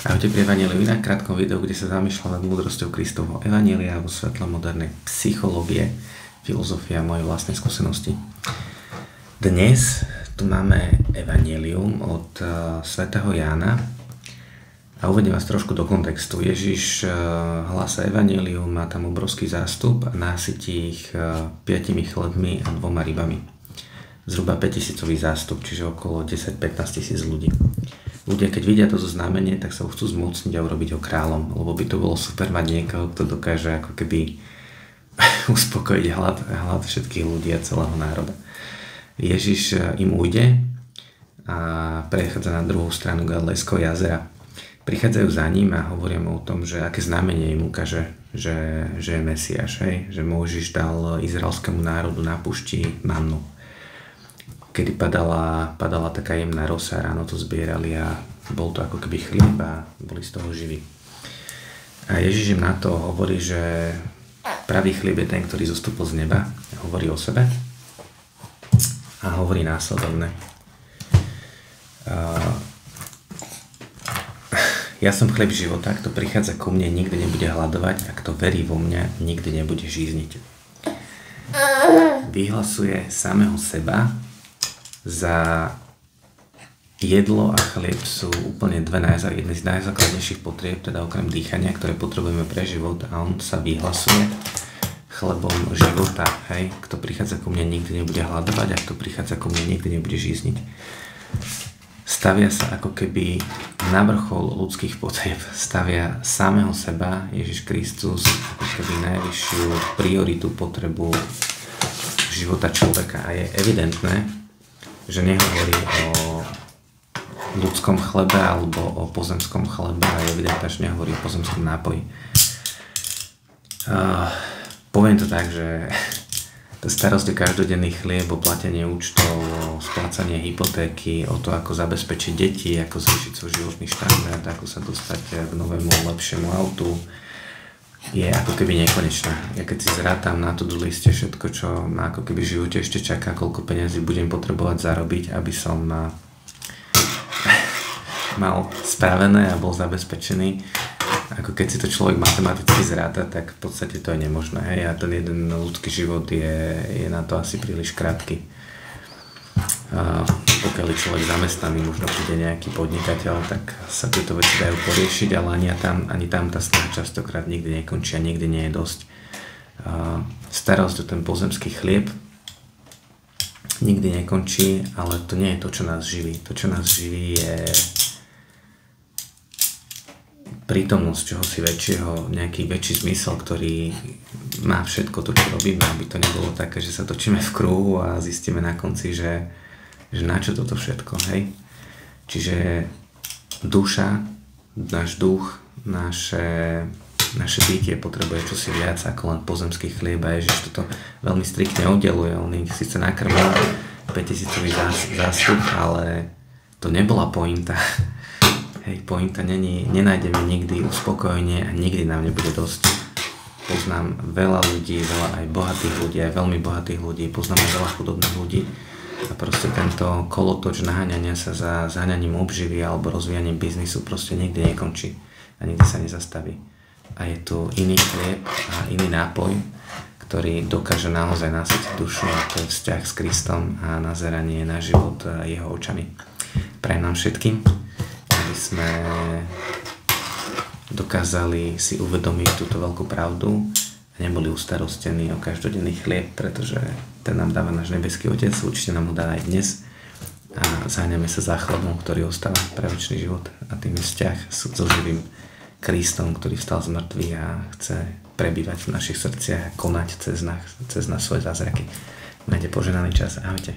Ahojte pri Evanjeliu, inak krátkom videu, kde sa zamýšľam nad múdrosťou Kristovho Evanjelia vo svetle modernej psychológie, filozofie a mojej vlastnej skúsenosti. Dnes tu máme Evanjelium od svätého Jána a uvediem vás trošku do kontextu. Ježiš hlása Evanjelium, má tam obrovský zástup a násytí ich 5 chlebmi a 2 rybami. Zhruba 5000 zástup, čiže okolo 10-15 tisíc ľudí. Ľudia, keď vidia toto znamenie, tak sa ho chcú zmocniť a urobiť ho kráľom, lebo by to bolo super mať niekoho, kto dokáže ako keby uspokojiť hlad všetkých ľudí a celého národa. Ježiš im ujde a prechádza na druhú stranu Galilejského jazera. Prichádzajú za ním a hovoria mu o tom, že aké znamenie im ukáže, že je Mesiáš, že Mojžiš dal izraelskému národu na púšti mannu. Kedy padala taká jemná rosa, ráno to zbierali a bol to ako keby chlieb a boli z toho živí. A Ježiš im na to hovorí, že pravý chlieb je ten, ktorý zostúpil z neba, hovorí o sebe a hovorí následovné. Ja som chlieb života, kto prichádza ku mne, nikdy nebude hladovať a kto verí vo mňa, nikdy nebude žízniť. Vyhlasuje samého seba. Za jedlo a chlieb sú úplne jedny z najzákladnejších potrieb, teda okrem dýchania, ktoré potrebujeme pre život, a on sa vyhlasuje chlebom života. Kto prichádza ku mne, nikdy nebude hladovať a kto prichádza ku mne, nikdy nebude žízniť. Stavia sa ako keby na vrchol ľudských potrieb, stavia samého seba, Ježiš Kristus, ako keby najvyššiu prioritu, potrebu života človeka, a je evidentné, že nehovorí o ľudskom chlebe alebo o pozemskom chlebe, a je evidentné, že nehovorí o pozemskom nápoji. Poviem to tak, že to starosti o každodenný chlieb, o platenie účtov, o splácanie hypotéky, o to, ako zabezpečiť deti, ako zvýšiť svoj životný štandard, ako sa dostať k novému, lepšiemu autu, je ako keby nekonečná. Ja keď si zrátam na to-do liste všetko, čo ma ako keby v živote ešte čaká, koľko peniazí budem potrebovať zarobiť, aby som mal spravené a bol zabezpečený. Ako keď si to človek matematicky zráta, tak v podstate to je nemožné. A ten jeden ľudský život je na to asi príliš krátky. Pokiaľ je človek zamestnaný, možno príde nejaký podnikateľ, tak sa tieto veci dajú poriešiť, ale ani tam tá snaha častokrát nikdy nekončí a nikdy nie je dosť. Starosť o ten pozemský chlieb nikdy nekončí, ale to nie je to, čo nás živí. To, čo nás živí, je prítomnosť čohosi väčšieho, nejaký väčší zmysel, ktorý má všetko to, čo robíme, aby to nebolo také, že sa točíme v kruhu a zistíme na konci, že na čo toto všetko, Čiže duša, náš duch, naše bytie potrebuje čosi viac ako len pozemský chlieb, a Ježiš toto veľmi striktne oddeluje. On ich síce nakrmil 5000 zástup, ale to nebola pointa. Pointa nenájdeme nikdy uspokojenie a nikdy nám nebude dosť. Poznám veľa ľudí, veľa aj bohatých ľudí, aj veľmi bohatých ľudí, poznám aj veľa chudobných ľudí. A proste tento kolotoč naháňania sa za zháňaním obživy alebo rozvíjaním biznisu proste nikdy nekončí a nikdy sa nezastaví. A je tu iný chlieb a iný nápoj, ktorý dokáže naozaj nasytiť dušu, a to je vzťah s Kristom a nazeranie na život jeho očami. Prajem nám všetkým, aby sme dokázali si uvedomiť túto veľkú pravdu a neboli ustarostení o každodenný chlieb, pretože ten nám dáva náš nebeský Otec, určite nám ho dá aj dnes, a zháňame sa za chlebom, ktorý ostáva pre večný život, a tým je vzťah so živým Kristom, ktorý vstal z mŕtvych a chce prebývať v našich srdciach a konať cez nás svoje zázraky. Majte požehnaný čas. Ahojte.